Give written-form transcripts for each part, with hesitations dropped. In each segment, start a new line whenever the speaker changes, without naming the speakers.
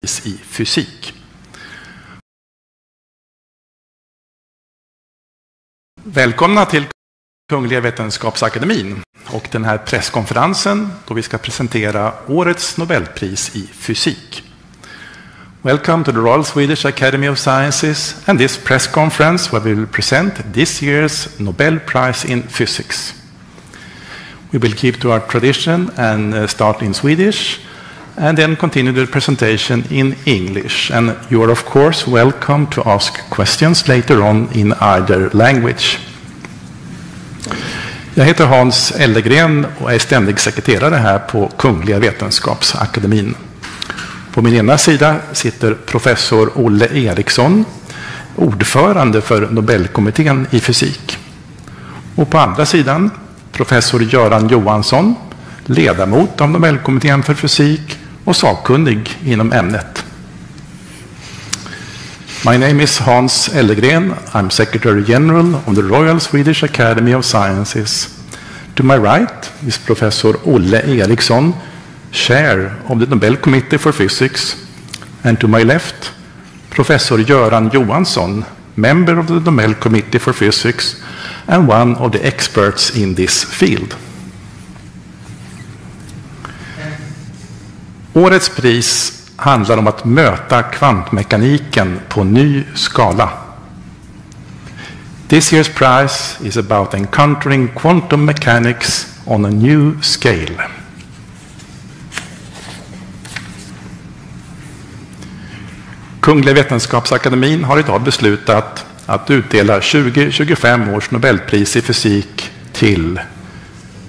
i fysik. Välkomna till Kungliga Vetenskapsakademin och den här presskonferensen då vi ska presentera årets Nobelpris i fysik. Welcome to the Royal Swedish Academy of Sciences and this press conference where we will present this year's Nobel Prize in Physics. We will keep to our tradition and start in Swedish and then continue the presentation in English. And you are of course welcome to ask questions later on in either language. Jag heter Hans Ellegren och är ständig sekreterare här på Kungliga Vetenskapsakademin. På min ena sida sitter professor Olle Eriksson, ordförande för Nobelkommittén i fysik. Och på andra sidan professor Göran Johansson, ledamot av Nobelkommittén för fysik och sakkunnig inom ämnet. My name is Hans Ellegren. I'm Secretary General of the Royal Swedish Academy of Sciences. To my right is Professor Olle Eriksson, Chair of the Nobel Committee for Physics. And to my left, Professor Göran Johansson, member of the Nobel Committee for Physics and one of the experts in this field. Årets pris handlar om att möta kvantmekaniken på ny skala. This year's prize is about encountering quantum mechanics on a new scale. Kungliga Vetenskapsakademin har idag beslutat att utdela 2025 års Nobelpris i fysik till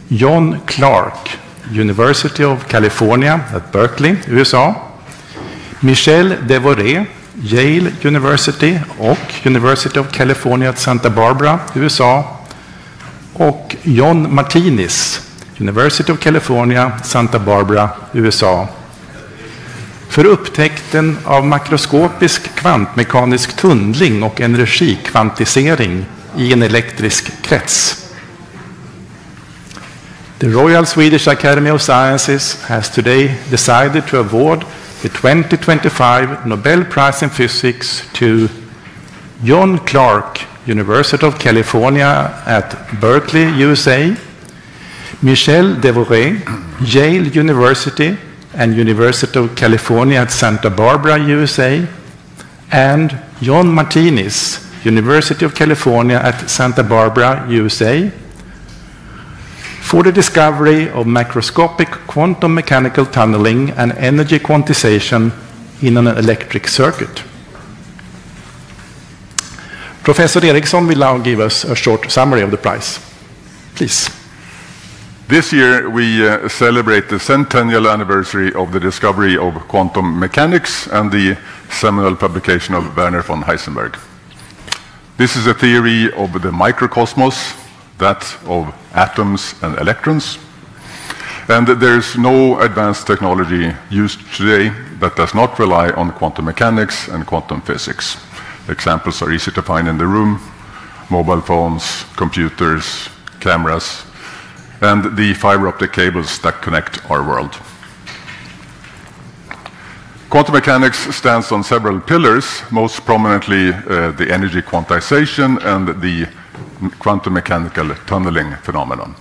John Clark, University of California at Berkeley, USA, Michel Devoré, Yale University och University of California at Santa Barbara, USA, och John Martinis, University of California, Santa Barbara, USA, för upptäckten av makroskopisk kvantmekanisk tunnling och energikvantisering i en elektrisk krets. The Royal Swedish Academy of Sciences has today decided to award the 2025 Nobel Prize in Physics to John Clark, University of California at Berkeley, USA, Michel Devoré, Yale University and University of California at Santa Barbara, USA, and John Martinis, University of California at Santa Barbara, USA, for the discovery of macroscopic quantum mechanical tunneling and energy quantization in an electric circuit. Professor Eriksson will now give us a short summary of the prize. Please.
This year we celebrate the centennial anniversary of the discovery of quantum mechanics and the seminal publication of Werner von Heisenberg. This is a theory of the microcosmos, that of atoms and electrons. And there is no advanced technology used today that does not rely on quantum mechanics and quantum physics. Examples are easy to find in the room: mobile phones, computers, cameras, and the fiber optic cables that connect our world. Quantum mechanics stands on several pillars, most prominently the energy quantization and the quantum mechanical tunneling phenomenon.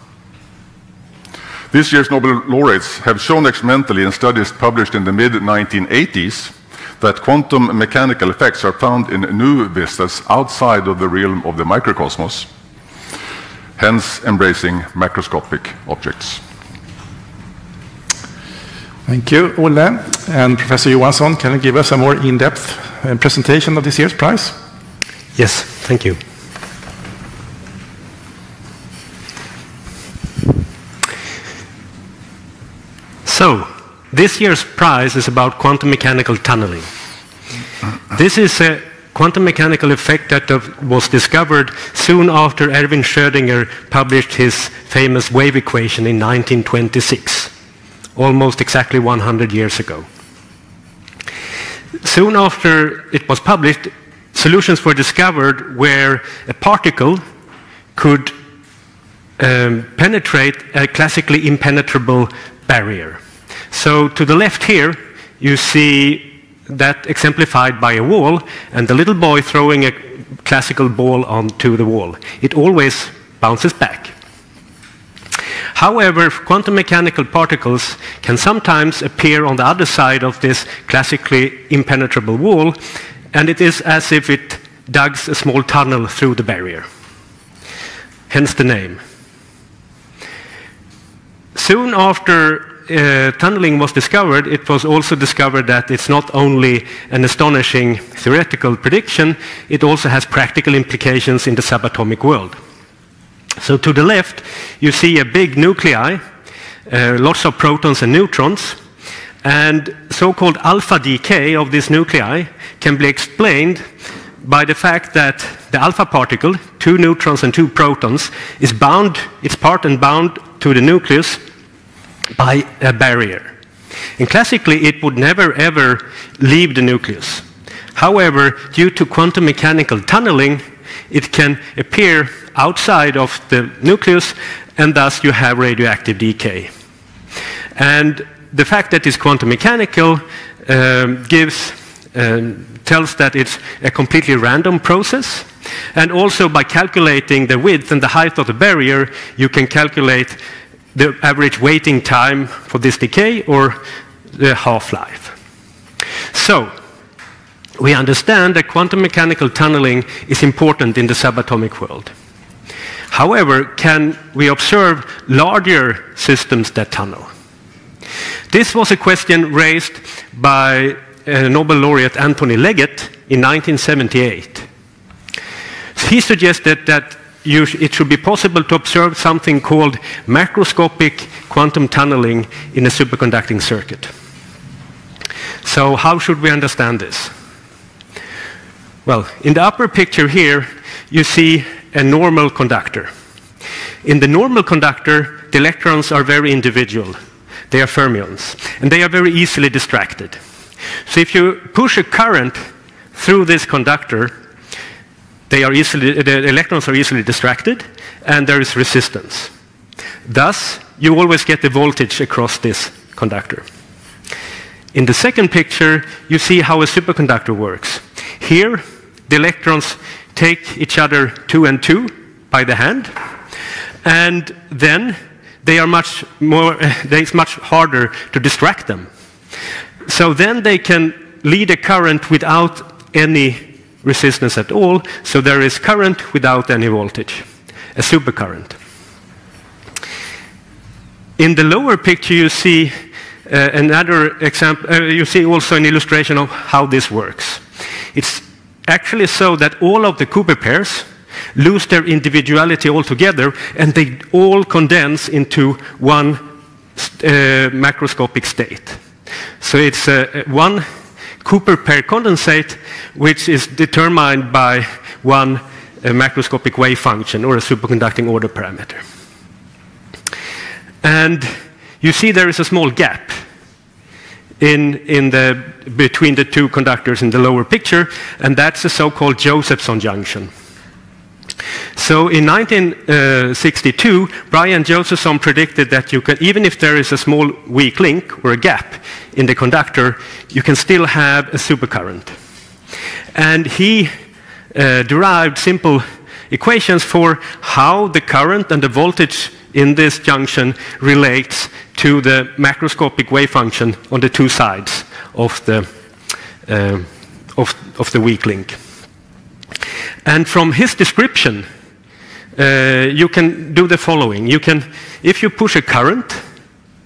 This year's Nobel laureates have shown experimentally in studies published in the mid-1980s that quantum mechanical effects are found in new vistas outside of the realm of the microcosmos, hence embracing macroscopic objects.
Thank you, Olle. And Professor Johansson, can you give us a more in-depth presentation of this year's prize?
Yes, thank you. So, this year's prize is about quantum mechanical tunneling. This is a quantum mechanical effect that was discovered soon after Erwin Schrödinger published his famous wave equation in 1926, almost exactly 100 years ago. Soon after it was published, solutions were discovered where a particle could penetrate a classically impenetrable barrier. So to the left here, you see that exemplified by a wall, and the little boy throwing a classical ball onto the wall. It always bounces back. However, quantum mechanical particles can sometimes appear on the other side of this classically impenetrable wall, and it is as if it dug a small tunnel through the barrier. Hence the name. Soon after tunneling was discovered, it was also discovered that it's not only an astonishing theoretical prediction, it also has practical implications in the subatomic world. So to the left, you see a big nuclei, lots of protons and neutrons, and so-called alpha decay of this nuclei can be explained by the fact that the alpha particle, 2 neutrons and 2 protons, is bound, it's part and bound to the nucleus by a barrier. And classically, it would never ever leave the nucleus. However, due to quantum mechanical tunneling, it can appear outside of the nucleus, and thus you have radioactive decay. And the fact that it's quantum mechanical tells that it's a completely random process. And also by calculating the width and the height of the barrier, you can calculate the average waiting time for this decay or the half-life. So, we understand that quantum mechanical tunneling is important in the subatomic world. However, can we observe larger systems that tunnel? This was a question raised by Nobel laureate Anthony Leggett in 1978. He suggested that it should be possible to observe something called macroscopic quantum tunneling in a superconducting circuit. So how should we understand this? Well, in the upper picture here, you see a normal conductor. In the normal conductor, the electrons are very individual. They are fermions, and they are very easily distracted. So if you push a current through this conductor, the electrons are easily distracted, and there is resistance. Thus, you always get the voltage across this conductor. In the second picture, you see how a superconductor works. Here, the electrons take each other 2 and 2 by the hand, and then it's much harder to distract them. So then they can lead a current without any resistance at all, so there is current without any voltage, a supercurrent. In the lower picture, you see another example. You see also an illustration of how this works. It's actually so that all of the Cooper pairs lose their individuality altogether, and they all condense into one macroscopic state. So it's one Cooper pair condensate, which is determined by one macroscopic wave function or a superconducting order parameter. And you see there is a small gap between the two conductors in the lower picture, and that's a so-called Josephson junction. So in 1962, Brian Josephson predicted that you can, even if there is a small weak link or a gap in the conductor, you can still have a supercurrent. And he derived simple equations for how the current and the voltage in this junction relates to the macroscopic wave function on the two sides of the weak link. And from his description, you can do the following. If you push a current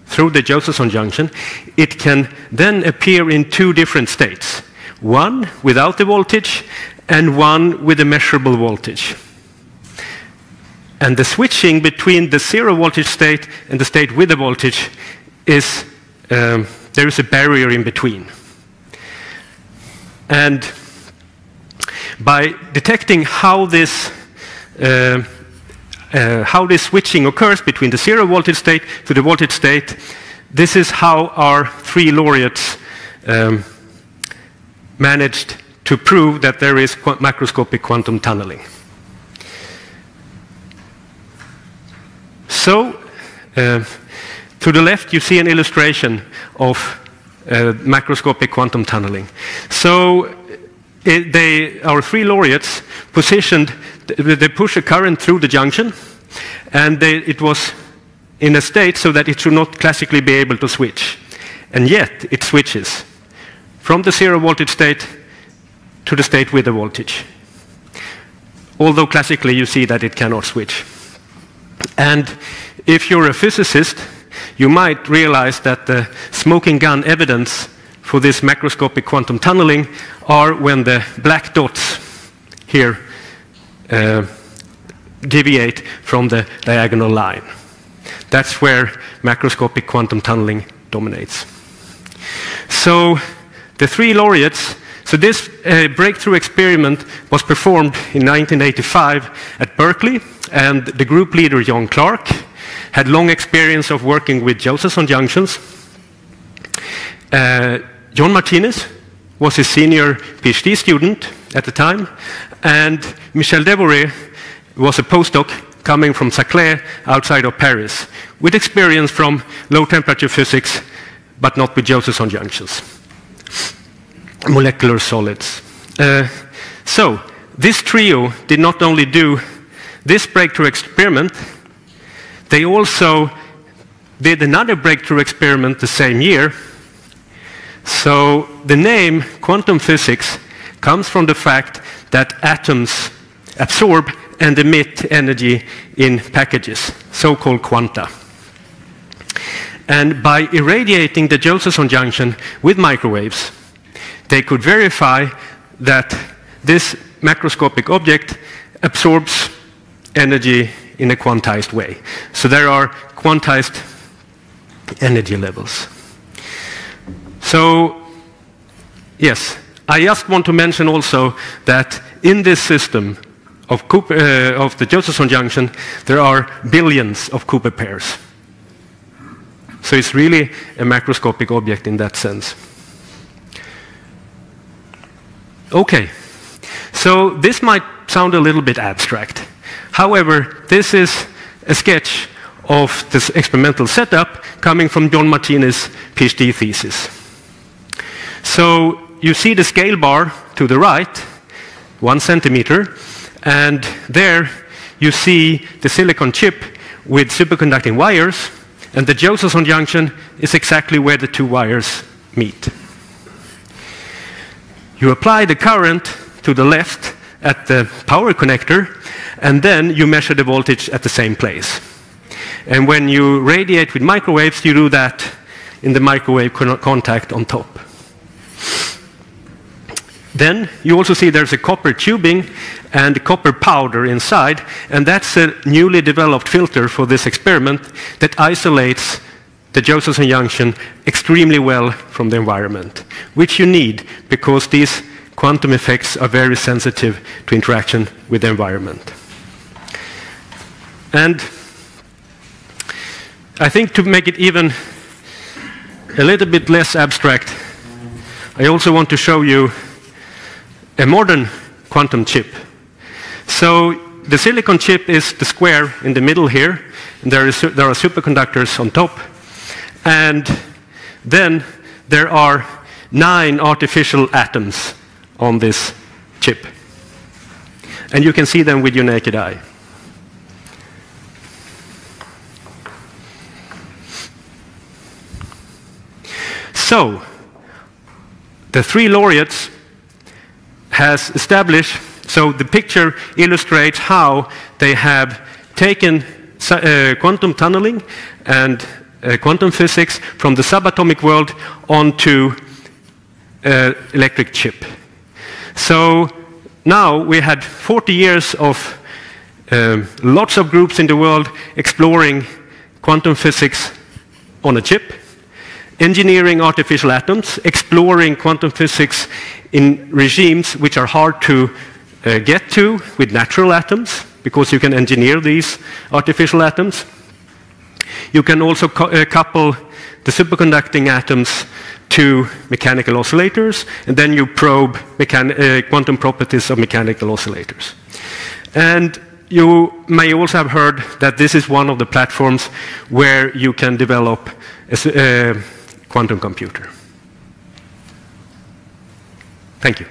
through the Josephson junction, it can then appear in two different states. One without the voltage, and one with a measurable voltage. And the switching between the zero voltage state and the state with the voltage is, there is a barrier in between. And by detecting how this switching occurs between the zero voltage state to the voltage state, this is how our three laureates managed to prove that there is macroscopic quantum tunneling. So, to the left, you see an illustration of macroscopic quantum tunneling. So our three laureates positioned, they push a current through the junction, and it was in a state so that it should not classically be able to switch. And yet it switches from the 0 voltage state to the state with the voltage. Although classically you see that it cannot switch. And if you're a physicist, you might realize that the smoking gun evidence for this macroscopic quantum tunneling are when the black dots here deviate from the diagonal line. That's where macroscopic quantum tunneling dominates. So the three laureates, so this breakthrough experiment was performed in 1985 at Berkeley, and the group leader, John Clark, had long experience of working with Josephson junctions. John Martinez was his senior PhD student at the time, and Michel Devoré was a postdoc coming from Saclay outside of Paris, with experience from low-temperature physics, but not with Josephson junctions, molecular solids. So this trio did not only do this breakthrough experiment, they also did another breakthrough experiment the same year. So the name quantum physics comes from the fact that atoms absorb and emit energy in packages, so-called quanta. And by irradiating the Josephson junction with microwaves, they could verify that this macroscopic object absorbs energy in a quantized way. So there are quantized energy levels. So, yes, I just want to mention also that in this system of the Josephson junction, there are billions of Cooper pairs. So it's really a macroscopic object in that sense. Okay, so this might sound a little bit abstract. However, this is a sketch of this experimental setup coming from John Martinez's PhD thesis. So you see the scale bar to the right, 1 centimeter, and there you see the silicon chip with superconducting wires, and the Josephson junction is exactly where the two wires meet. You apply the current to the left at the power connector, and then you measure the voltage at the same place. And when you radiate with microwaves, you do that in the microwave contact on top. Then you also see there's a copper tubing and copper powder inside, and that's a newly developed filter for this experiment that isolates the Josephson junction extremely well from the environment, which you need because these quantum effects are very sensitive to interaction with the environment. And I think to make it even a little bit less abstract, I also want to show you a modern quantum chip. So the silicon chip is the square in the middle here, and there are superconductors on top, and then there are 9 artificial atoms on this chip. And you can see them with your naked eye. So, the three laureates has established, so the picture illustrates how they have taken quantum tunneling and quantum physics from the subatomic world onto electric chip. So now we had 40 years of lots of groups in the world exploring quantum physics on a chip, engineering artificial atoms, exploring quantum physics in regimes which are hard to get to with natural atoms, because you can engineer these artificial atoms. You can also couple the superconducting atoms to mechanical oscillators, and then you probe quantum properties of mechanical oscillators. And you may also have heard that this is one of the platforms where you can develop a quantum computer. Thank you.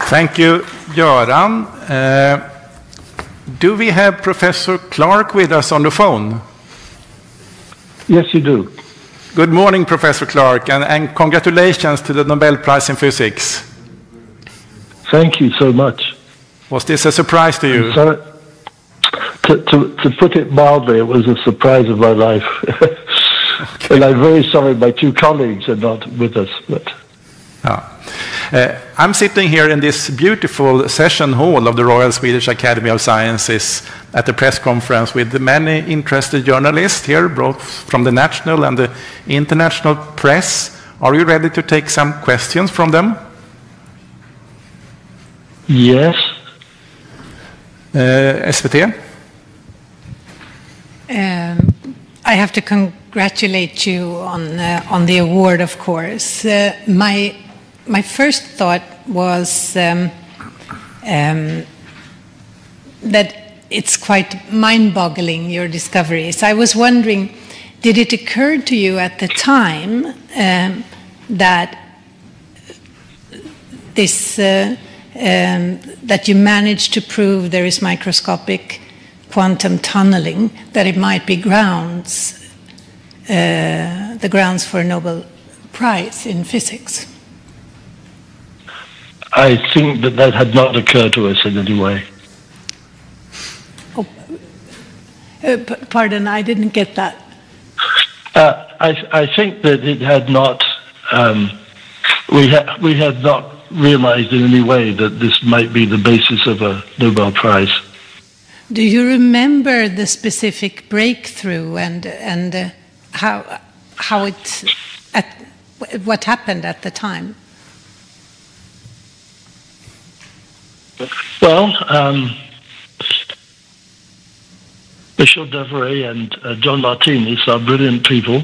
Thank you, Göran. Do we have Professor Clark with us on the phone?
Yes, you do.
Good morning, Professor Clark, and congratulations to the Nobel Prize in Physics.
Thank you so much.
Was this a surprise to you?
So, to put it mildly, it was a surprise of my life. Okay. And I'm very sorry my two colleagues are not with us. But.
I'm sitting here in this beautiful session hall of the Royal Swedish Academy of Sciences at the press conference with many interested journalists here, both from the national and the international press. Are you ready to take some questions from them?
Yes.
SVT?
I have to congratulate you on the award, of course. My first thought was that it's quite mind-boggling, your discoveries. I was wondering, did it occur to you at the time that that you managed to prove there is microscopic quantum tunneling, that it might be the grounds for a Nobel Prize in physics?
I think that had not occurred to us in any way.
Oh, pardon, I didn't get that.
I think that it had not. We had not realized in any way that this might be the basis of a Nobel Prize.
Do you remember the specific breakthrough and how it what happened at the time?
Well, Michel Devereux and John Martinez are brilliant people.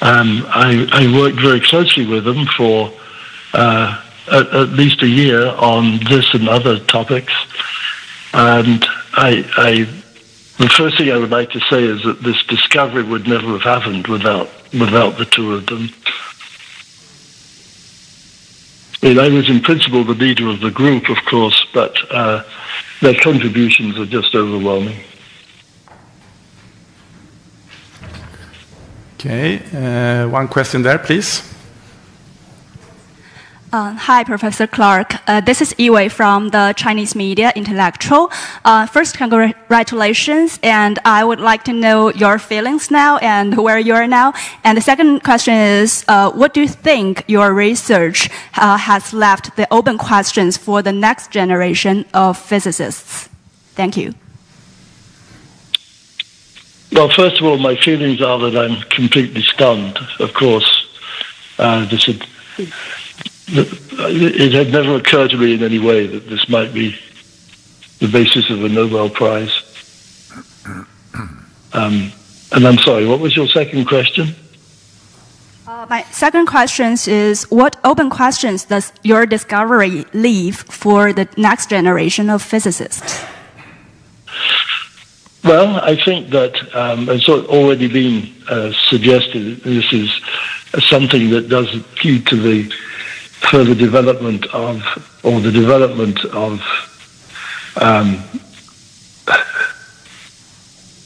I worked very closely with them for at least a year on this and other topics. And the first thing I would like to say is that this discovery would never have happened without the two of them. I was in principle the leader of the group, of course, but their contributions are just overwhelming.
Okay, one question there, please.
Hi, Professor Clark. This is Yiwei from the Chinese Media Intellectual. First, congratulations, and I would like to know your feelings now and where you are now. And the second question is, what do you think your research has left the open questions for the next generation of physicists? Thank you.
Well, first of all, my feelings are that I'm completely stunned, of course. It had never occurred to me in any way that this might be the basis of a Nobel Prize. And I'm sorry, what was your second question?
My second question is, what open questions does your discovery leave for the next generation of physicists?
Well, I think that, it's already been suggested, this is something that does lead to the further development of, or the development of,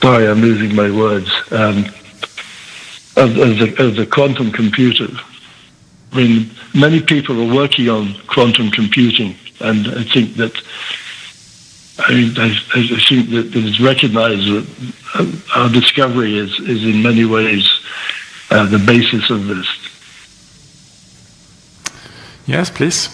sorry, I'm losing my words, of the quantum computer. I mean, many people are working on quantum computing, and I think that I think that it is recognized that our discovery is in many ways the basis of this.
Yes, please.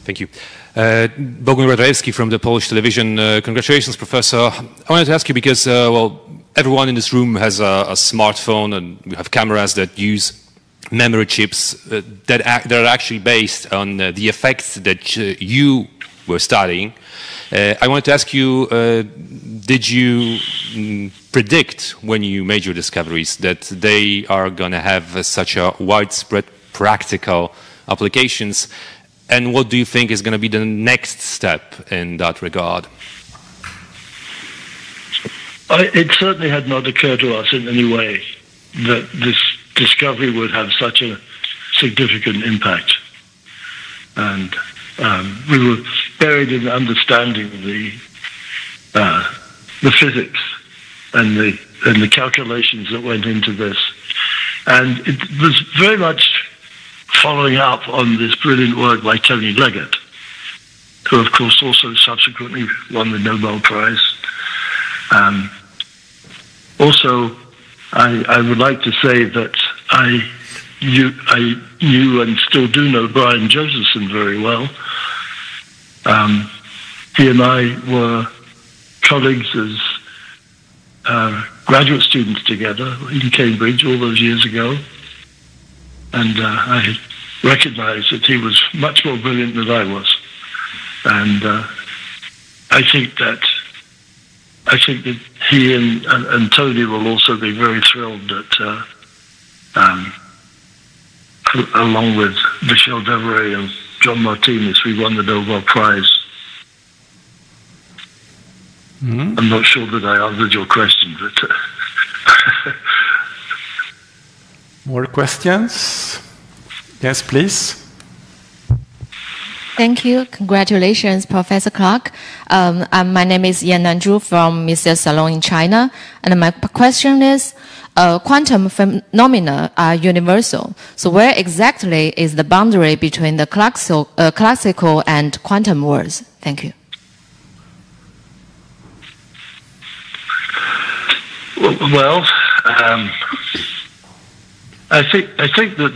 Thank you. Bogun Radrewski from the Polish television. Congratulations, Professor. I wanted to ask you because, well, everyone in this room has a smartphone, and we have cameras that use memory chips that are actually based on the effects that you were studying. I wanted to ask you, did you predict when you made your discoveries that they are going to have such a widespread practical applications? And what do you think is going to be the next step in that regard?
It certainly had not occurred to us in any way that this discovery would have such a significant impact. And we were buried in understanding the physics and the calculations that went into this. And it was very much following up on this brilliant work by Tony Leggett, who of course also subsequently won the Nobel Prize. Also, I would like to say that I knew and still do know Brian Josephson very well. He and I were colleagues as graduate students together in Cambridge all those years ago. And I recognized that he was much more brilliant than I was. And I think that he and Tony will also be very thrilled that, along with Michel Devereux and John Martinez, we won the Nobel Prize. Mm-hmm. I'm not sure that I answered your question, but...
More questions? Yes, please.
Thank you. Congratulations, Professor Clark. My name is Yan Nanzhu from Mr. Salon in China. And my question is, quantum phenomena are universal. So where exactly is the boundary between the classical and quantum worlds? Thank you.
Well, I think that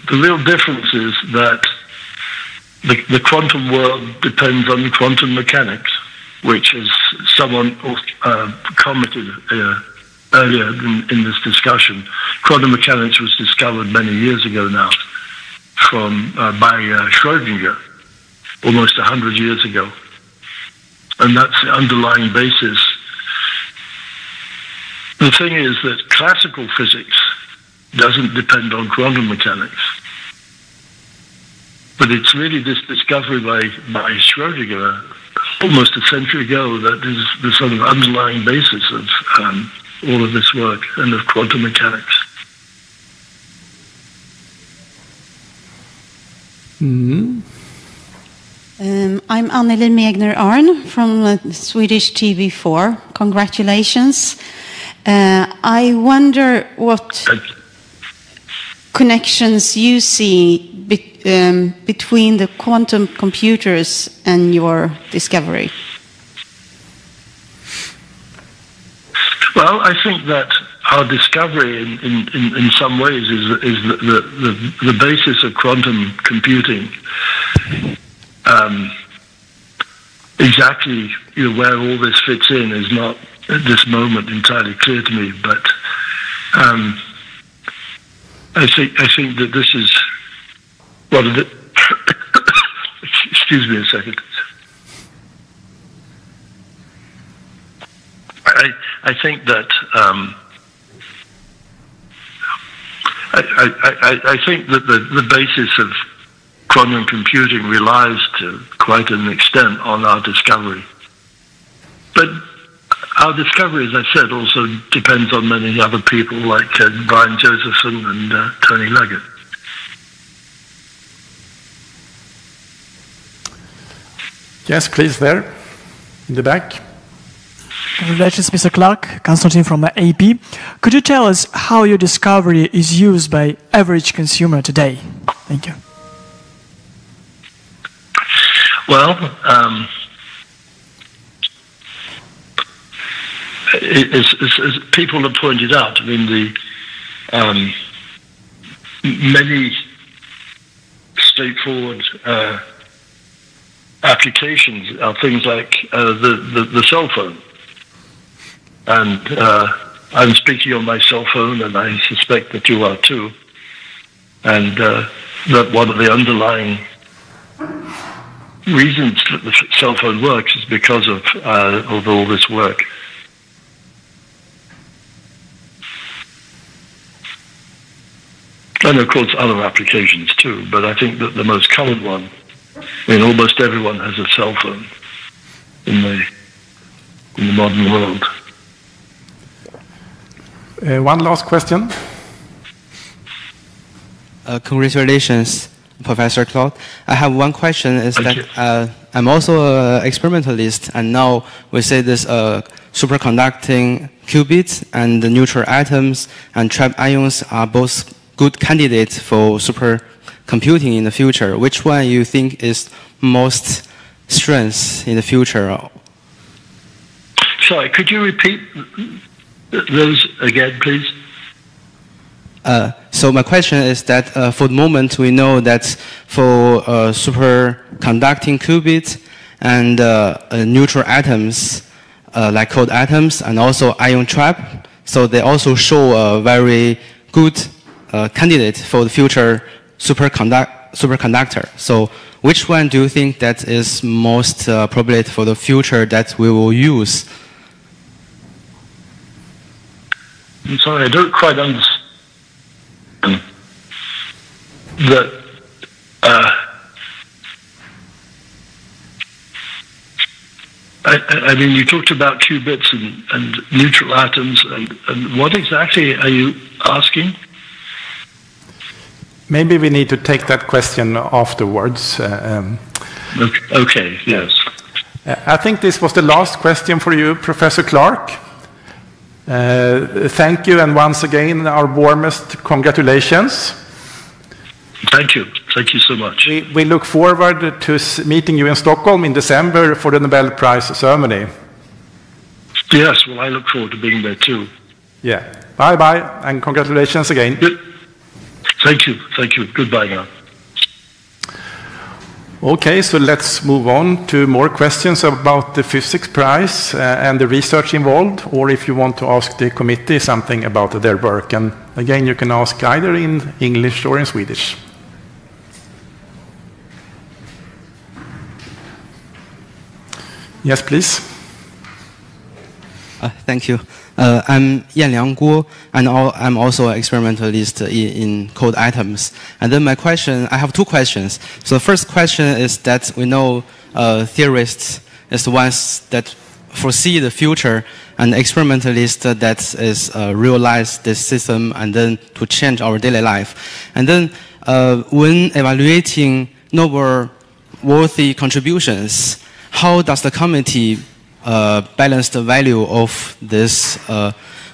the real difference is that the quantum world depends on quantum mechanics, which, as someone commented earlier in this discussion, quantum mechanics was discovered many years ago now by Schrödinger, almost 100 years ago. And that's the underlying basis. The thing is that classical physics doesn't depend on quantum mechanics. But it's really this discovery by Schrödinger almost a century ago that is the sort of underlying basis of all of this work and of quantum mechanics.
Mm-hmm.
I'm Anneli Megner-Arn from Swedish TV4. Congratulations. I wonder what connections you see between the quantum computers and your discovery.
Well, I think that our discovery in some ways is the basis of quantum computing. Exactly where all this fits in is not at this moment entirely clear to me, but I think that this is one of the excuse me a second. I think that I think that the basis of quantum computing relies to quite an extent on our discovery. But our discovery, as I said, also depends on many other people like Brian Josephson and Tony Leggett.
Yes, please, there, in the back.
Congratulations, Mr. Clark. Constantine from AP. Could you tell us how your discovery is used by average consumer today? Thank you.
Well, as people have pointed out, I mean, the many straightforward applications are things like the cell phone. And I'm speaking on my cell phone, and I suspect that you are too. And that one of the underlying reasons that the cell phone works is because of all this work. And of course other applications too, but I think that the most common one, I mean, almost everyone has a cell phone in the modern world.
One last question.
Congratulations, Professor Claude. I have one question. Is that I'm also an experimentalist, and now we say this superconducting qubits and the neutral atoms and trapped ions are both good candidates for supercomputing in the future. Which one you think is most strength in the future?
Sorry, could you repeat those again, please?
So my question is that for the moment we know that for superconducting qubits and neutral atoms, like cold atoms, and also ion trap, so they also show a very good candidate for the future superconductor. So which one do you think that is most appropriate for the future that we will use?
I'm sorry, I don't quite understand that. I mean, you talked about qubits and neutral atoms, and what exactly are you asking?
Maybe we need to take that question afterwards.
Okay, yes.
I think this was the last question for you, Professor Clark. Thank you, and once again, our warmest congratulations.
Thank you. Thank you so much.
We look forward to meeting you in Stockholm in December for the Nobel Prize ceremony.
Yes, well, I look forward to being there too.
Yeah. Bye-bye, and congratulations again.
Good. Thank you. Thank you. Goodbye now.
Okay, so let's move on to more questions about the physics prize and the research involved, or if you want to ask the committee something about their work. And again, you can ask either in English or in Swedish. Yes, please.
Thank you. I'm Yanliang Guo, and I'm also an experimentalist in cold atoms. And then my question, I have two questions. So the first question is that we know theorists is the ones that foresee the future, and experimentalists that is realize this system and then to change our daily life. And then when evaluating Nobel-worthy contributions, how does the committee balance the value of this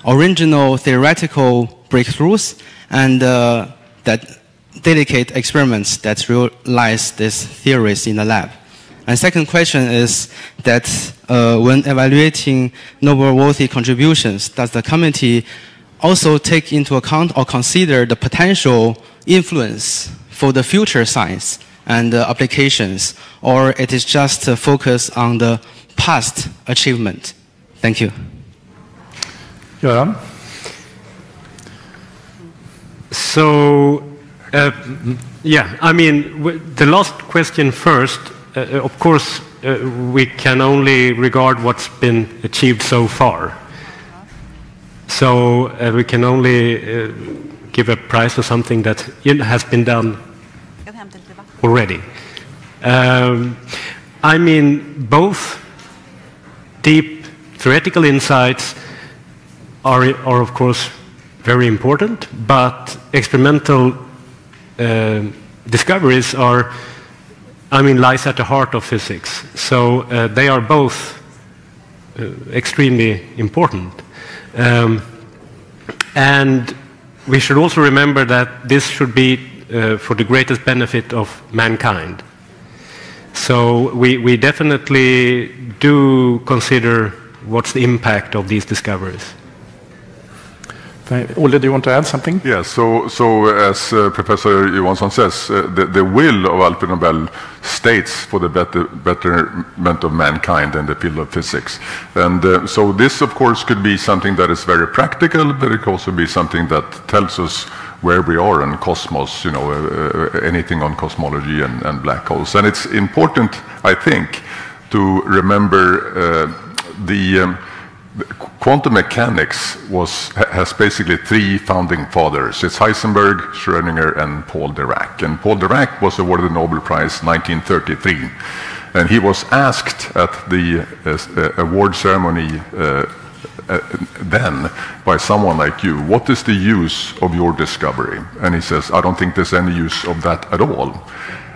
original theoretical breakthroughs and that delicate experiments that realize these theories in the lab? And second question is that when evaluating Nobel-worthy contributions, does the committee also take into account or consider the potential influence for the future science and applications, or it is just focused on the past achievement? Thank you.
Göran?
So, yeah, I mean, the last question first, of course, we can only regard what's been achieved so far. So we can only give a prize for something that has been done already. I mean, both deep theoretical insights are of course very important, but experimental discoveries are, I mean, lies at the heart of physics. So they are both extremely important. And we should also remember that this should be for the greatest benefit of mankind. So we definitely do consider what's the impact of these discoveries.
Olle, do you want to add something?
Yes, so as Professor Johansson says, the will of Alfred Nobel states for the betterment of mankind in the field of physics. And so this, of course, could be something that is very practical, but it could also be something that tells us where we are in cosmos, you know, anything on cosmology and black holes. And it's important, I think, to remember the quantum mechanics has basically three founding fathers. It's Heisenberg, Schrödinger, and Paul Dirac. And Paul Dirac was awarded the Nobel Prize in 1933. And he was asked at the award ceremony then by someone like you, what is the use of your discovery? And he says, I don't think there's any use of that at all.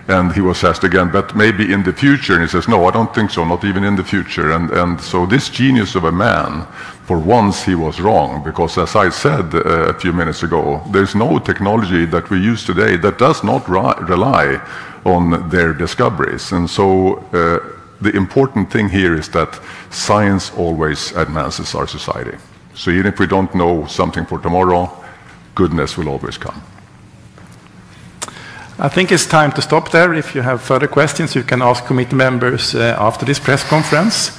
And he was asked again, but maybe in the future? And he says, no, I don't think so, not even in the future. And so this genius of a man, for once he was wrong, because as I said a few minutes ago, there's no technology that we use today that does not rely on their discoveries. And so the important thing here is that science always advances our society. So even if we don't know something for tomorrow, goodness will always come.
I think it's time to stop there. If you have further questions, you can ask committee members after this press conference.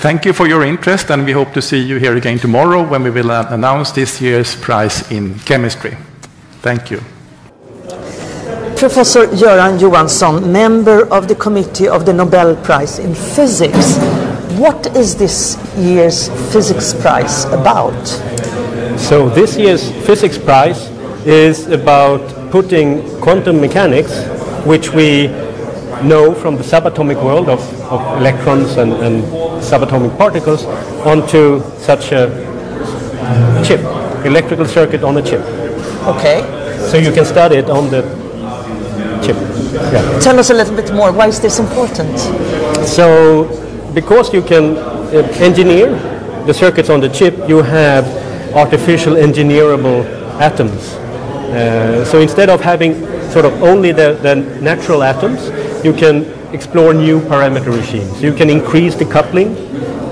Thank you for your interest, and we hope to see you here again tomorrow when we will announce this year's prize in chemistry. Thank you.
Professor Göran Johansson, member of the committee of the Nobel Prize in Physics. What is this year's physics prize about?
So this year's physics prize is about putting quantum mechanics, which we know from the subatomic world of electrons and subatomic particles, onto such a chip, electrical circuit on a chip.
Okay.
So you can study it on the chip. Yeah.
Tell us a little bit more. Why is this important?
So, because you can engineer the circuits on the chip, you have artificial engineerable atoms. So instead of having sort of only the natural atoms, you can explore new parameter regimes. You can increase the coupling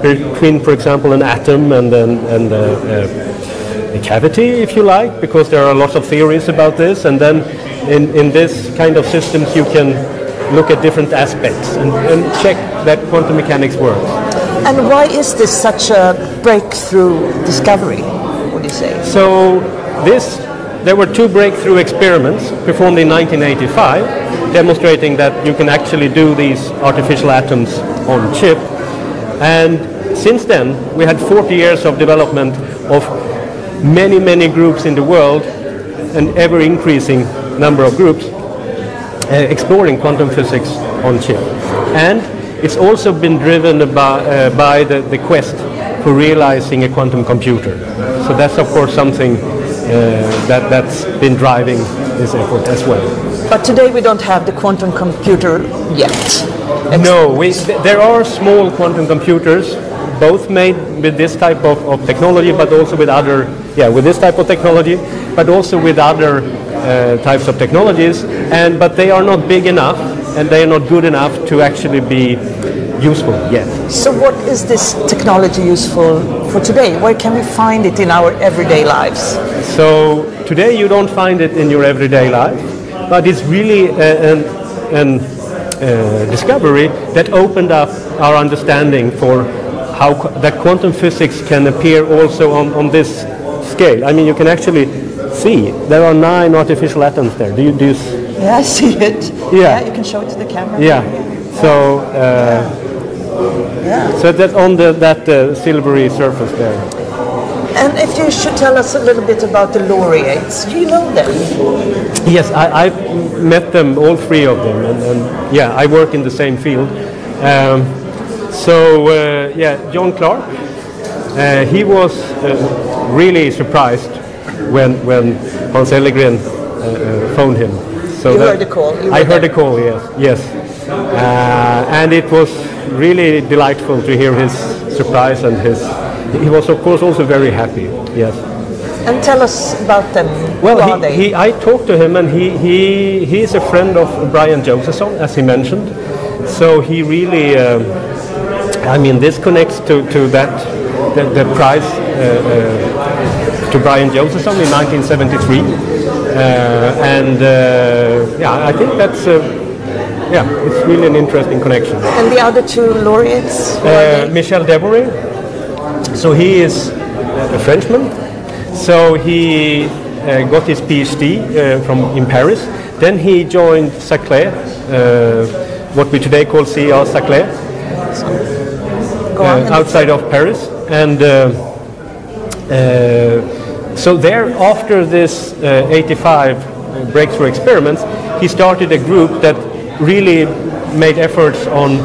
between, for example, an atom and a cavity, if you like, because there are lots of theories about this. And then in this kind of systems, you can look at different aspects and check that quantum mechanics works.
And why is this such a breakthrough discovery, would you say?
So there were two breakthrough experiments performed in 1985 demonstrating that you can actually do these artificial atoms on chip. And since then, we had 40 years of development of many, many groups in the world, an ever-increasing number of groups exploring quantum physics on chip. And it's also been driven by the quest for realizing a quantum computer. So that's, of course, something that's been driving this effort as well.
But today we don't have the quantum computer yet.
No, there are small quantum computers, both made with this type of technology, but also with other, with this type of technology, but also with other types of technologies. But they are not big enough, and they are not good enough to actually be useful yet.
So what is this technology useful for today? Where can we find it in our everyday lives?
So today you don't find it in your everyday life, but it's really an discovery that opened up our understanding for how that quantum physics can appear also on this scale. I mean, you can actually see there are 9 artificial atoms there. Do you
Yeah, I see it.
Yeah,
you can show it to the camera.
Yeah. So so that's on that silvery surface there.
And if you should tell us a little bit about the laureates, do you know them?
Yes, I've met them, all 3 of them, and yeah, I work in the same field. John Clark, he was really surprised when Hans Ellegren phoned him. So
you heard the call?
I heard the call, yes. And it was really delightful to hear his surprise, and he was of course also very happy, yes.
And tell us about them.
Well,
who are they?
I talked to him, and he is a friend of Brian Josephson, as he mentioned. So he really, this connects to that the prize to Brian Josephson in 1973, I think that's it's really an interesting connection.
And the other 2 laureates?
Michel Devoret. So he is a Frenchman. So he got his PhD in Paris. Then he joined Saclay, what we today call CEA Saclay, outside of Paris. And so there, after this 85 breakthrough experiments, he started a group that really made efforts on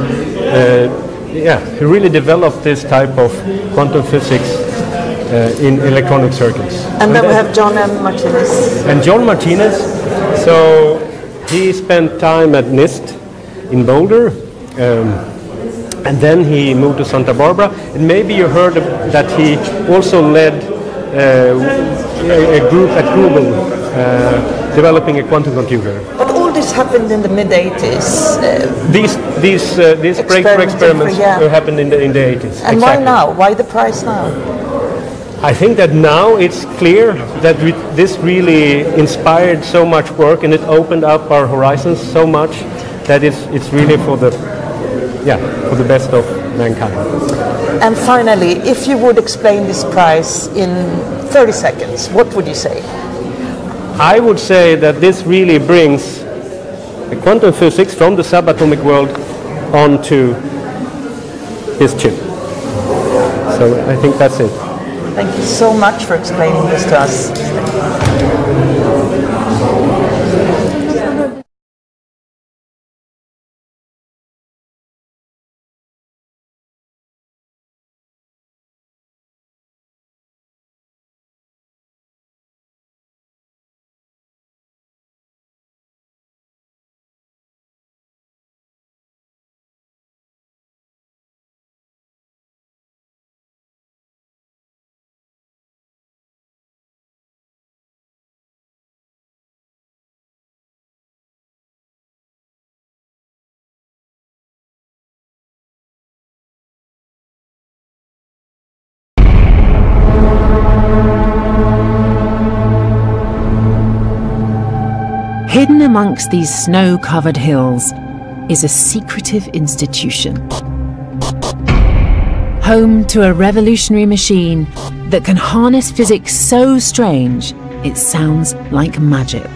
he really developed this type of quantum physics in electronic circuits.
And then we have John M. Martinez.
And John Martinez, so he spent time at NIST in Boulder, and then he moved to Santa Barbara. And maybe you heard that he also led a group at Google developing a quantum computer.
But all this happened in the mid-80s.
These breakthrough experiments happened in the 80s.
And exactly. Why now? Why the prize now?
I think that now it's clear that this really inspired so much work, and it opened up our horizons so much that it's really for the best of mankind.
And finally, if you would explain this prize in 30 seconds, what would you say?
I would say that this really brings quantum physics from the subatomic world onto this chip. So I think that's it.
Thank you so much for explaining this to us.
Hidden amongst these snow-covered hills is a secretive institution. Home to a revolutionary machine that can harness physics so strange it sounds like magic.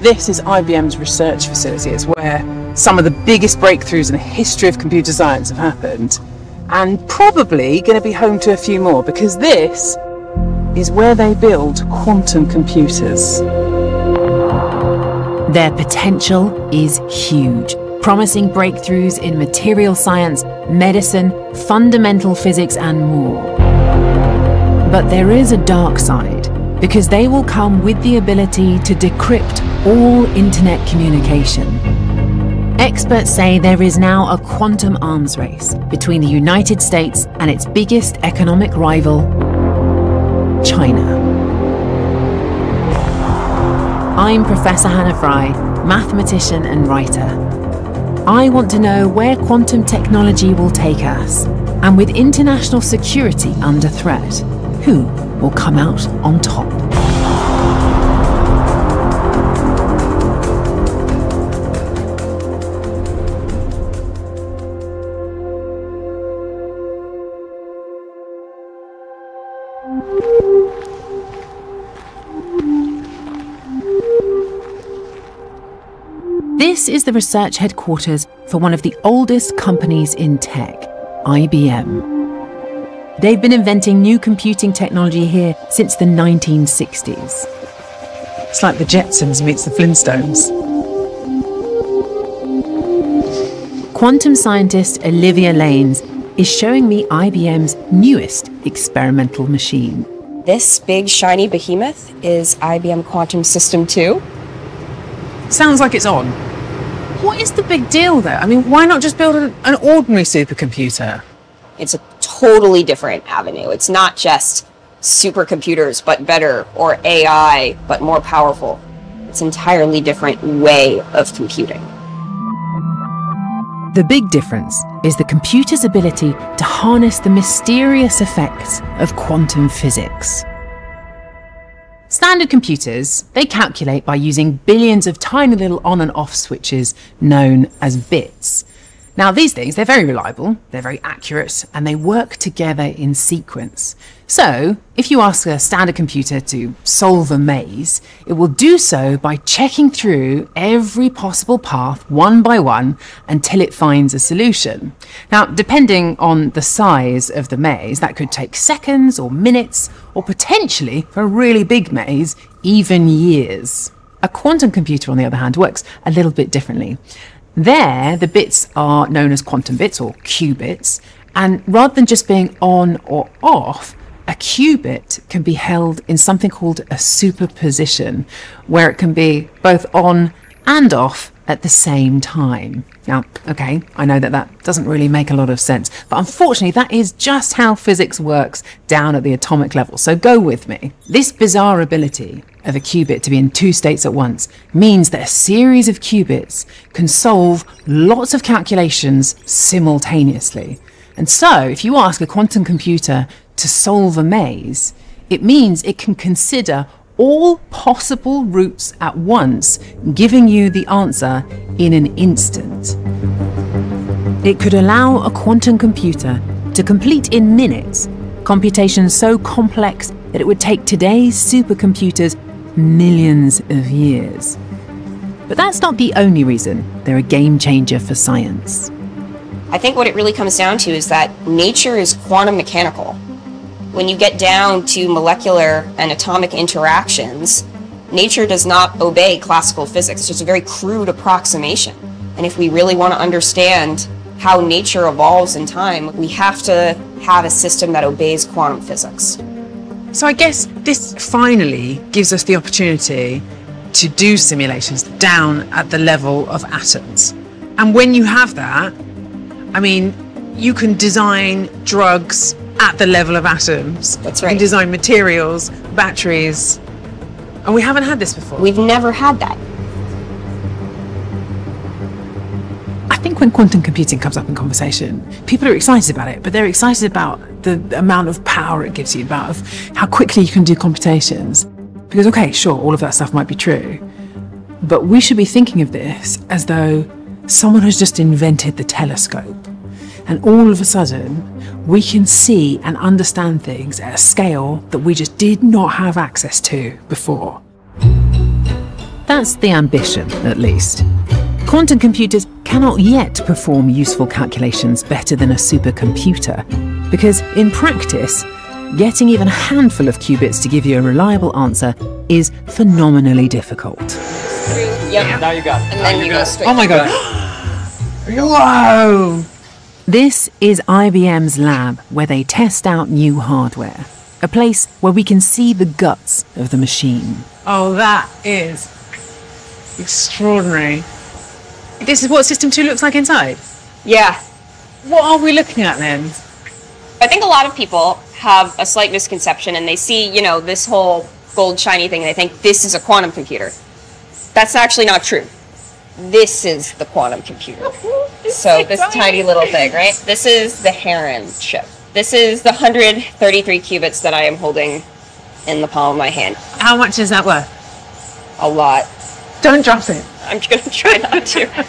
This is IBM's research facility. It's where some of the biggest breakthroughs in the history of computer science have happened, and probably going to be home to a few more, because this is where they build quantum computers.
Their potential is huge, promising breakthroughs in material science, medicine, fundamental physics, and more. But there is a dark side, because they will come with the ability to decrypt all internet communication. Experts say there is now a quantum arms race between the United States and its biggest economic rival, China. I'm Professor Hannah Fry, mathematician and writer. I want to know where quantum technology will take us, and with international security under threat, who will come out on top? This is the research headquarters for one of the oldest companies in tech, IBM. They've been inventing new computing technology here since the 1960s.
It's like the Jetsons meets the Flintstones.
Quantum scientist Olivia Lanes is showing me IBM's newest experimental machine.
This big shiny behemoth is IBM Quantum System 2.
Sounds like it's on. What is the big deal there? I mean, why not just build an ordinary supercomputer?
It's a totally different avenue. It's not just supercomputers, but better, or AI, but more powerful. It's an entirely different way of computing.
The big difference is the computer's ability to harness the mysterious effects of quantum physics. Standard computers, they calculate by using billions of tiny little on and off switches known as bits. Now these things, they're very reliable, they're very accurate, and they work together in sequence. So, if you ask a standard computer to solve a maze, it will do so by checking through every possible path one by one until it finds a solution. Now, depending on the size of the maze, that could take seconds or minutes, or potentially, for a really big maze, even years. A quantum computer, on the other hand, works a little bit differently.
There, the bits are known as quantum bits or qubits, and rather than just being on or off, a qubit can be held in something called a superposition, where it can be both on and off at the same time. Now, okay, I know that doesn't really make a lot of sense, but unfortunately that is just how physics works down at the atomic level, so go with me. This bizarre ability of a qubit to be in two states at once means that a series of qubits can solve lots of calculations simultaneously. And so, if you ask a quantum computer to solve a maze, it means it can consider all possible routes at once, giving you the answer in an instant. It could allow a quantum computer to complete in minutes computations so complex that it would take today's supercomputers millions of years. But that's not the only reason they're a game changer for science.
I think what it really comes down to is that nature is quantum mechanical. When you get down to molecular and atomic interactions, nature does not obey classical physics. It's just a very crude approximation. And if we really want to understand how nature evolves in time, we have to have a system that obeys quantum physics.
So I guess this finally gives us the opportunity to do simulations down at the level of atoms. And when you have that, I mean, you can design drugs at the level of atoms.
That's right.
You can design materials, batteries, and we haven't had this before.
We've never had that.
I think when quantum computing comes up in conversation, people are excited about it, but they're excited about the amount of power it gives you, about how quickly you can do computations. Because, okay, sure, all of that stuff might be true, but we should be thinking of this as though someone has just invented the telescope. And all of a sudden, we can see and understand things at a scale that we just did not have access to before. That's the ambition, at least. Quantum computers cannot yet perform useful calculations better than a supercomputer, because in practice, getting even a handful of qubits to give you a reliable answer is phenomenally difficult.
Yep.
Now you got it.
And then you go straight.
Oh my god. Whoa! This is IBM's lab where they test out new hardware, a place where we can see the guts of the machine. Oh, that is extraordinary. This is what System 2 looks like inside?
Yeah.
What are we looking at then?
I think a lot of people have a slight misconception and they see, you know, this whole gold shiny thing and they think this is a quantum computer. That's actually not true. This is the quantum computer. So this tiny little thing, right? This is the Heron chip. This is the 133 qubits that I am holding in the palm of my hand.
How much is that worth?
A lot.
Don't drop it.
I'm going to try not to.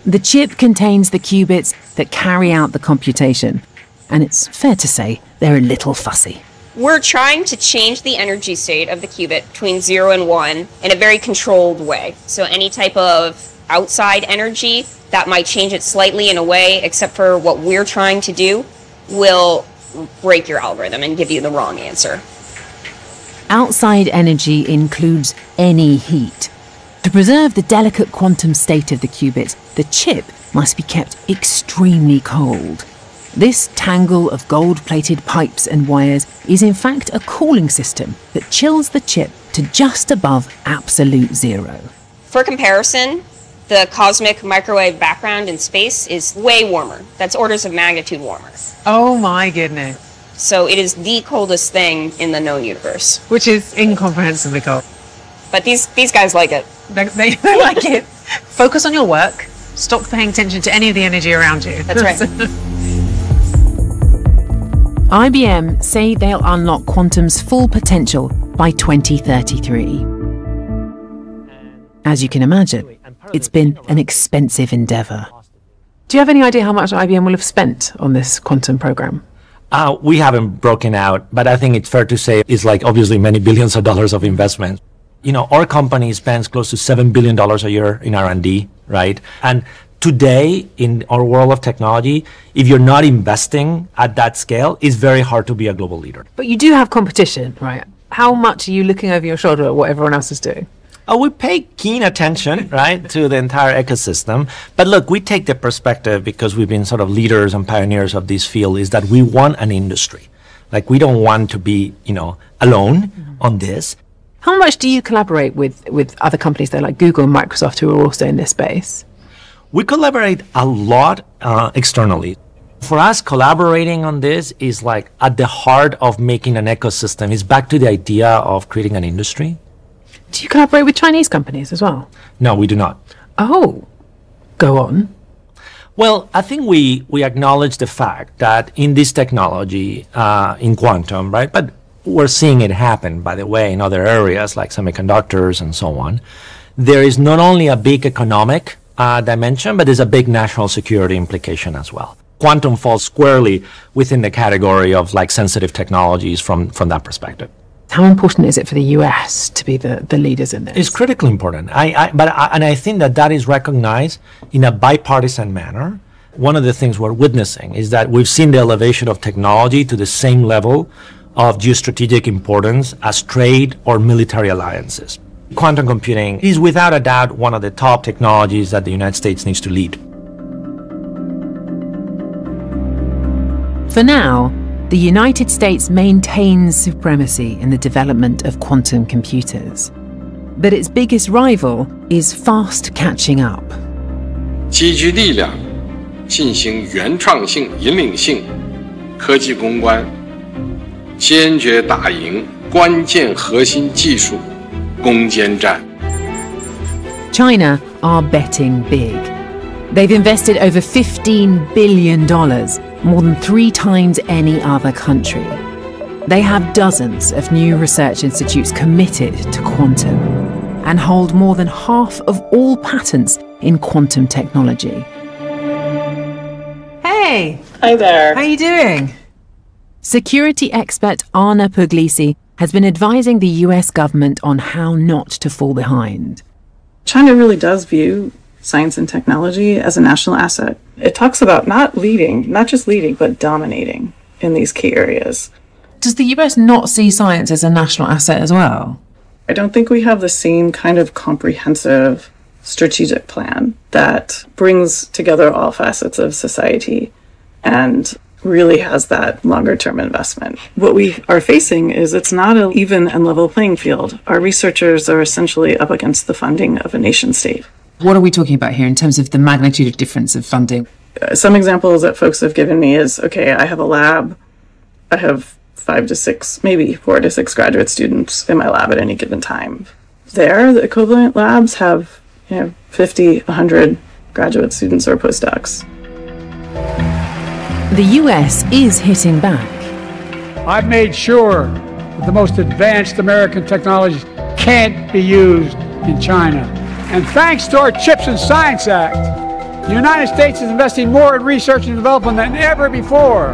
The chip contains the qubits that carry out the computation, and it's fair to say they're a little fussy.
We're trying to change the energy state of the qubit between 0 and 1 in a very controlled way. So any type of outside energy that might change it slightly in a way, except for what we're trying to do, will break your algorithm and give you the wrong answer.
Outside energy includes any heat. To preserve the delicate quantum state of the qubits, the chip must be kept extremely cold. This tangle of gold-plated pipes and wires is in fact a cooling system that chills the chip to just above absolute zero.
For comparison, the cosmic microwave background in space is way warmer. That's orders of magnitude warmer.
Oh my goodness.
So it is the coldest thing in the known universe.
Which is incomprehensibly cold.
But these guys like it.
They like it. Focus on your work. Stop paying attention to any of the energy around you.
That's right.
IBM say they'll unlock quantum's full potential by 2033. As you can imagine, it's been an expensive endeavour. Do you have any idea how much IBM will have spent on this quantum program?
We haven't broken out, but I think it's fair to say it's like obviously many billions of dollars of investment. You know, our company spends close to $7 billion a year in R&D, right? And today, in our world of technology, if you're not investing at that scale, it's very hard to be a global leader.
But you do have competition, right? How much are you looking over your shoulder at what everyone else is doing?
We pay keen attention, right, to the entire ecosystem. But look, we take the perspective, because we've been sort of leaders and pioneers of this field, is that we want an industry. Like, we don't want to be, alone on this.
How much do you collaborate with other companies there, like Google and Microsoft, who are also in this space?
We collaborate a lot externally. For us, collaborating on this is like at the heart of making an ecosystem. It's back to the idea of creating an industry.
Do you collaborate with Chinese companies as well?
No, we do not.
Oh, go on.
Well, I think we acknowledge the fact that in this technology, in quantum, right? But we're seeing it happen, by the way, in other areas like semiconductors and so on. There is not only a big economic dimension, but there's a big national security implication as well. Quantum falls squarely within the category of like sensitive technologies from that perspective.
How important is it for the US to be the leaders in this?
It's critically important. And I think that is recognized in a bipartisan manner. One of the things we're witnessing is that we've seen the elevation of technology to the same level of geostrategic importance as trade or military alliances. Quantum computing is without a doubt one of the top technologies that the United States needs to lead.
For now, the United States maintains supremacy in the development of quantum computers. But its biggest rival is fast catching up.
积聚力量，进行原创性、引领性科技攻关，坚决打赢关键核心技术攻坚战。
China are betting big. They've invested over $15 billion, more than 3 times any other country. They have dozens of new research institutes committed to quantum and hold more than half of all patents in quantum technology. Hey!
Hi there.
How are you doing? Security expert Anna Puglisi has been advising the US government on how not to fall behind.
China really does view science and technology as a national asset. It talks about not just leading, but dominating in these key areas.
Does the US not see science as a national asset as well?
I don't think we have the same kind of comprehensive strategic plan that brings together all facets of society and really has that longer term investment. What we are facing is it's not an even and level playing field. Our researchers are essentially up against the funding of a nation state.
What are we talking about here in terms of the magnitude of difference of funding?
Some examples that folks have given me is, okay, I have a lab. I have 5 to 6, maybe 4 to 6 graduate students in my lab at any given time. There, the equivalent labs have 50, 100 graduate students or postdocs.
The US is hitting back.
I've made sure that the most advanced American technologies can't be used in China. And thanks to our Chips and Science Act, the United States is investing more in research and development than ever before.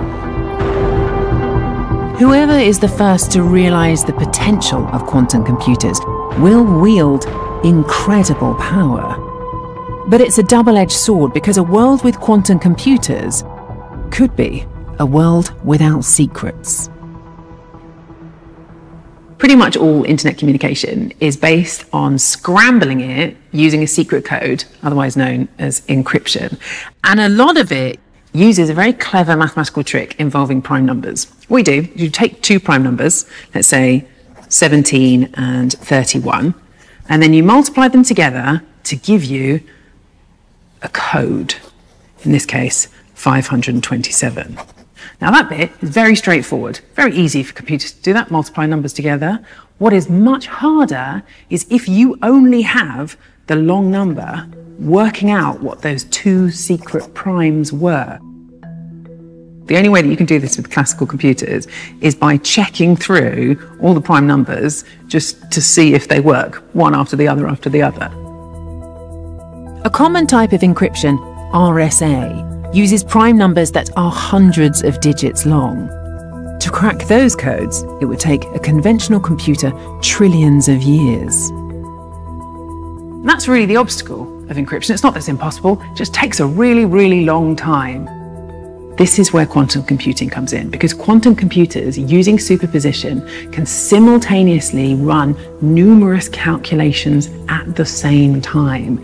Whoever is the first to realize the potential of quantum computers will wield incredible power. But it's a double-edged sword, because a world with quantum computers could be a world without secrets.
Pretty much all internet communication is based on scrambling it using a secret code, otherwise known as encryption. And a lot of it uses a very clever mathematical trick involving prime numbers. What we do is you take 2 prime numbers, let's say 17 and 31, and then you multiply them together to give you a code, in this case 527. Now that bit is very straightforward, very easy for computers to do that, multiply numbers together. What is much harder is if you only have the long number, working out what those 2 secret primes were. The only way that you can do this with classical computers is by checking through all the prime numbers just to see if they work, one after the other after the other.
A common type of encryption, RSA, uses prime numbers that are hundreds of digits long. To crack those codes, it would take a conventional computer trillions of years.
That's really the obstacle of encryption. It's not that it's impossible, it just takes a really, really long time. This is where quantum computing comes in, because quantum computers using superposition can simultaneously run numerous calculations at the same time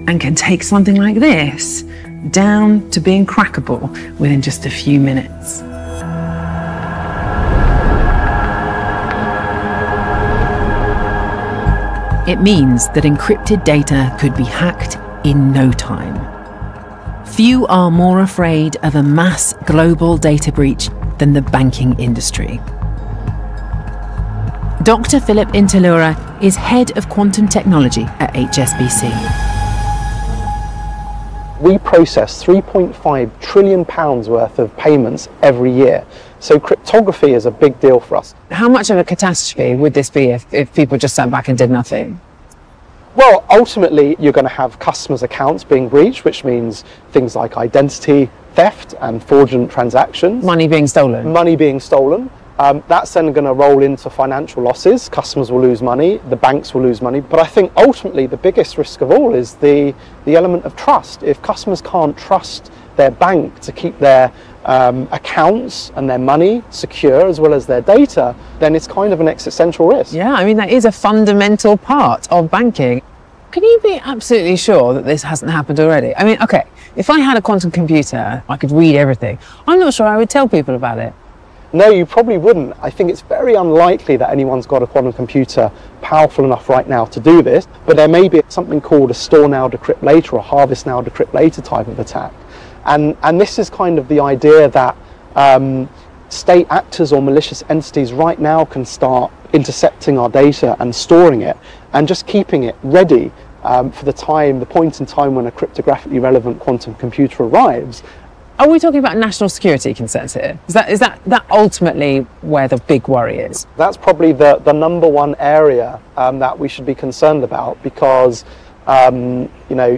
and can take something like this down to being crackable within just a few minutes.
It means that encrypted data could be hacked in no time. Few are more afraid of a mass global data breach than the banking industry. Dr. Philip Intelura is head of quantum technology at HSBC.
We process £3.5 trillion worth of payments every year. So cryptography is a big deal for us.
How much of a catastrophe would this be if people just sat back and did nothing?
Well, ultimately, you're going to have customers' accounts being breached, which means things like identity theft and fraudulent transactions.
Money being stolen.
Money being stolen. That's then going to roll into financial losses. Customers will lose money, the banks will lose money. But I think ultimately the biggest risk of all is the element of trust. If customers can't trust their bank to keep their accounts and their money secure as well as their data, then it's kind of an existential risk.
Yeah, I mean, that is a fundamental part of banking. Can you be absolutely sure that this hasn't happened already? I mean, okay, if I had a quantum computer, I could read everything. I'm not sure I would tell people about it.
No, you probably wouldn't. I think it's very unlikely that anyone's got a quantum computer powerful enough right now to do this, but there may be something called a store now, decrypt later, or harvest now, decrypt later type of attack. And this is kind of the idea that state actors or malicious entities right now can start intercepting our data and storing it and just keeping it ready for the point in time when a cryptographically relevant quantum computer arrives.
Are we talking about national security concerns here? Is that ultimately where the big worry is?
That's probably the number one area that we should be concerned about, because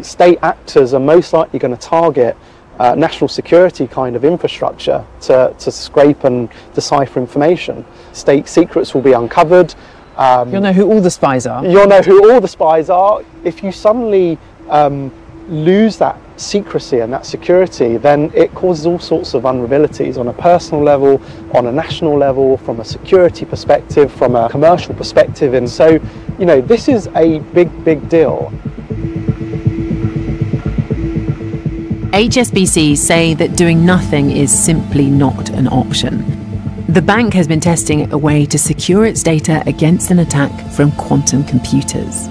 state actors are most likely going to target national security kind of infrastructure to scrape and decipher information. State secrets will be uncovered.
You'll know who all the spies are.
You'll know who all the spies are. If you suddenly lose that secrecy and that security, then it causes all sorts of vulnerabilities on a personal level, on a national level, from a security perspective, from a commercial perspective. And so, this is a big deal.
HSBC say that doing nothing is simply not an option. The bank has been testing a way to secure its data against an attack from quantum computers.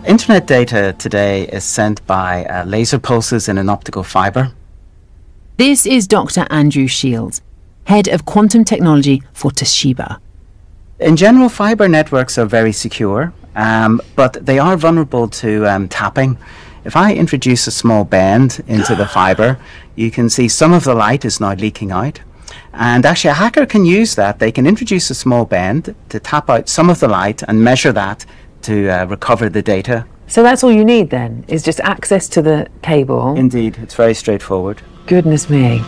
Internet data today is sent by laser pulses in an optical fiber.
This is Dr. Andrew Shields, head of quantum technology for Toshiba.
In general, fiber networks are very secure, but they are vulnerable to tapping. If I introduce a small bend into the fiber, you can see some of the light is now leaking out. And actually a hacker can use that. They can introduce a small bend to tap out some of the light and measure that to recover the data.
So that's all you need then, is just access to the cable?
Indeed, it's very straightforward.
Goodness me.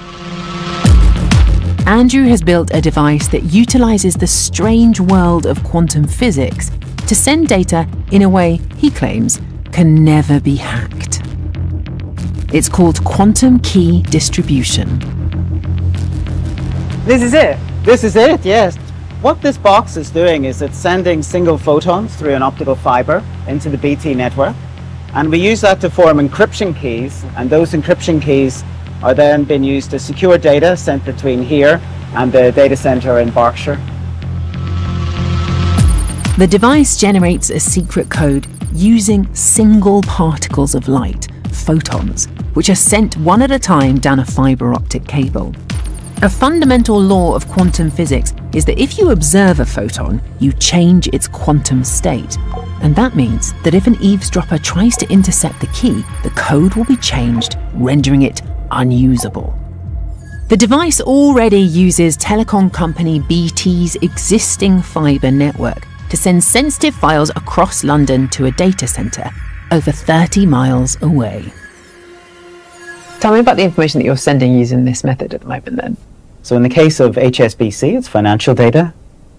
Andrew has built a device that utilizes the strange world of quantum physics to send data in a way he claims can never be hacked. It's called quantum key distribution.
This is it? This is it, yes. What this box is doing is it's sending single photons through an optical fiber into the BT network, and we use that to form encryption keys, and those encryption keys are then being used to secure data sent between here and the data center in Berkshire.
The device generates a secret code using single particles of light, photons, which are sent one at a time down a fiber optic cable. A fundamental law of quantum physics is that if you observe a photon, you change its quantum state. And that means that if an eavesdropper tries to intercept the key, the code will be changed, rendering it unusable. The device already uses telecom company BT's existing fiber network to send sensitive files across London to a data centre over 30 miles away.
Tell me about the information that you're sending using this method at the moment then.
So in the case of HSBC, it's financial data,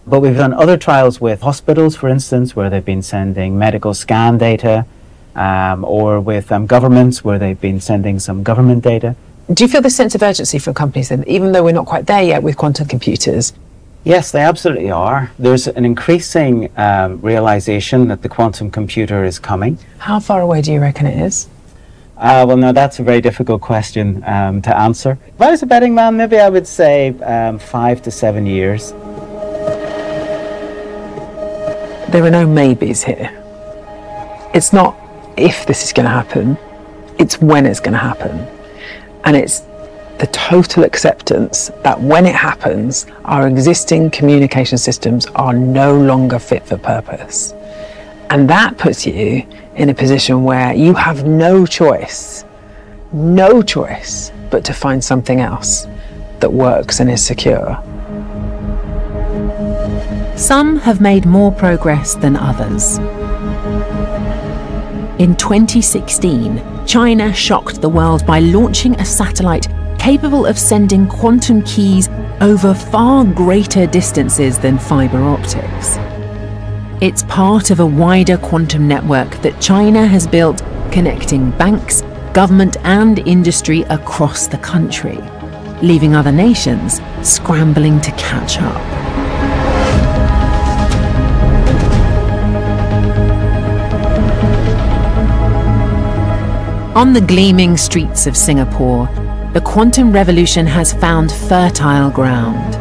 but we've done other trials with hospitals, for instance, where they've been sending medical scan data, or with governments where they've been sending some government data.
Do you feel this sense of urgency from companies then, even though we're not quite there yet with quantum computers?
Yes, they absolutely are. There's an increasing realization that the quantum computer is coming.
How far away do you reckon it is?
Well, no, that's a very difficult question to answer. If I was a betting man, maybe I would say 5 to 7 years.
There are no maybes here. It's not if this is going to happen, it's when it's going to happen. And it's the total acceptance that when it happens, our existing communication systems are no longer fit for purpose. And that puts you in a position where you have no choice but to find something else that works and is secure.
Some have made more progress than others. In 2016, China shocked the world by launching a satellite capable of sending quantum keys over far greater distances than fiber optics. It's part of a wider quantum network that China has built, connecting banks, government and industry across the country, leaving other nations scrambling to catch up. On the gleaming streets of Singapore, the quantum revolution has found fertile ground.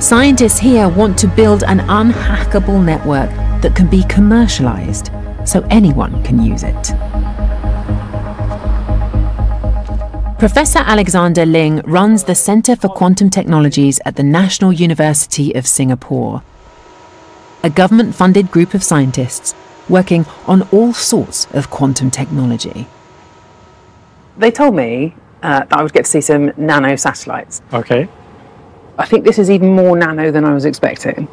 Scientists here want to build an unhackable network that can be commercialized, so anyone can use it. Professor Alexander Ling runs the Center for Quantum Technologies at the National University of Singapore, a government-funded group of scientists working on all sorts of quantum technology.
They told me that I would get to see some nano satellites.
Okay.
I think this is even more nano than I was expecting.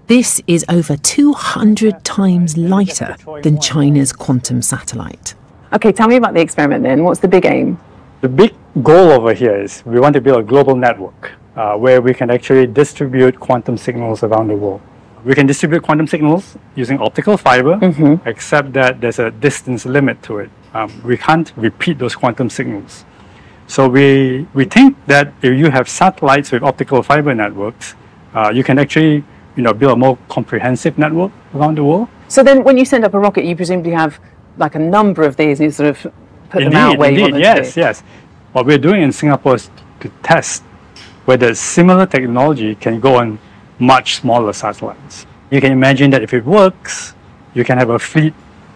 This is over 200 times lighter than China's quantum satellite.
Okay, tell me about the experiment then. What's the big aim?
The big goal over here is we want to build a global network where we can actually distribute quantum signals around the world. We can distribute quantum signals using optical fiber, except that there's a distance limit to it. We can't repeat those quantum signals. So we think that if you have satellites with optical fiber networks, you can actually build a more comprehensive network around the world.
So then when you send up a rocket, you presumably have like a number of these and you sort of put them out where you want them to be.
Yes. What we're doing in Singapore is to test whether similar technology can go on much smaller satellites. You can imagine that if it works, you can have a fleet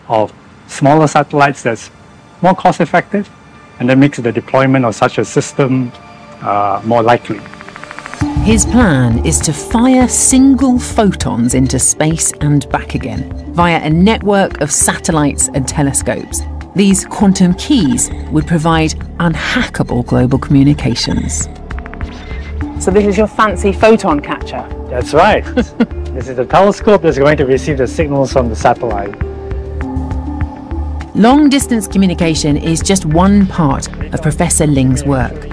of smaller satellites that's more cost effective, and that makes the deployment of such a system more likely.
His plan is to fire single photons into space and back again via a network of satellites and telescopes. These quantum keys would provide unhackable global communications.
So this is your fancy photon catcher?
That's right. This is the telescope that's going to receive the signals from the satellite.
Long-distance communication is just one part of Professor Ling's work.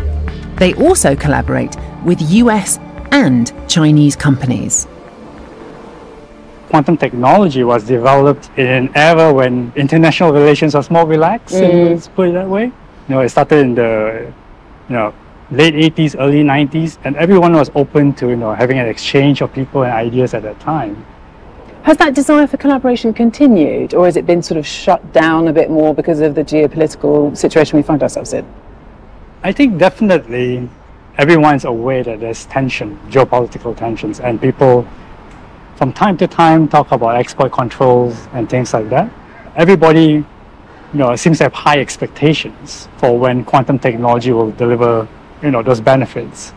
They also collaborate with US and Chinese companies.
Quantum technology was developed in an era when international relations was more relaxed, let's put it that way. It started in the late 80s, early 90s, and everyone was open to having an exchange of people and ideas at that time.
Has that desire for collaboration continued, or has it been sort of shut down a bit more because of the geopolitical situation we find ourselves in?
I think definitely everyone's aware that there's tension, geopolitical tensions, and people from time to time talk about export controls and things like that. Everybody seems to have high expectations for when quantum technology will deliver those benefits.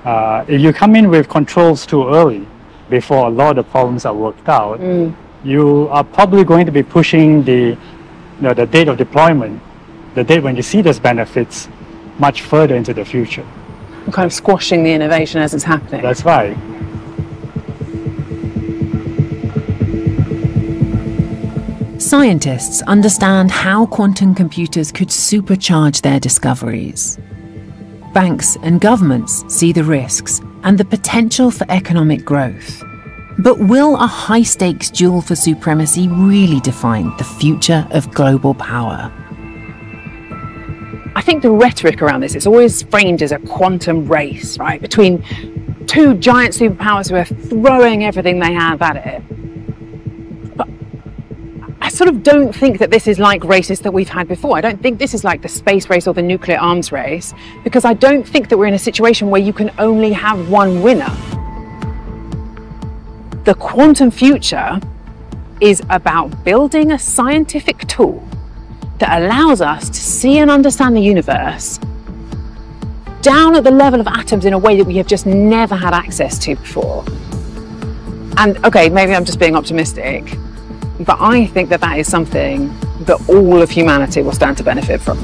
If you come in with controls too early, before a lot of problems are worked out, you are probably going to be pushing the date of deployment, the date when you see those benefits, much further into the future.
And kind of squashing the innovation as it's happening.
That's right.
Scientists understand how quantum computers could supercharge their discoveries. Banks and governments see the risks and the potential for economic growth. But will a high-stakes duel for supremacy really define the future of global power?
I I think the rhetoric around this is always framed as a quantum race, right, between two giant superpowers who are throwing everything they have at it. But I sort of don't think that this is like races that we've had before. I don't think this is like the space race or the nuclear arms race, because I don't think that we're in a situation where you can only have one winner. The quantum future is about building a scientific tool that allows us to see and understand the universe down at the level of atoms in a way that we have just never had access to before. And okay, maybe I'm just being optimistic, but I think that that is something that all of humanity will stand to benefit from.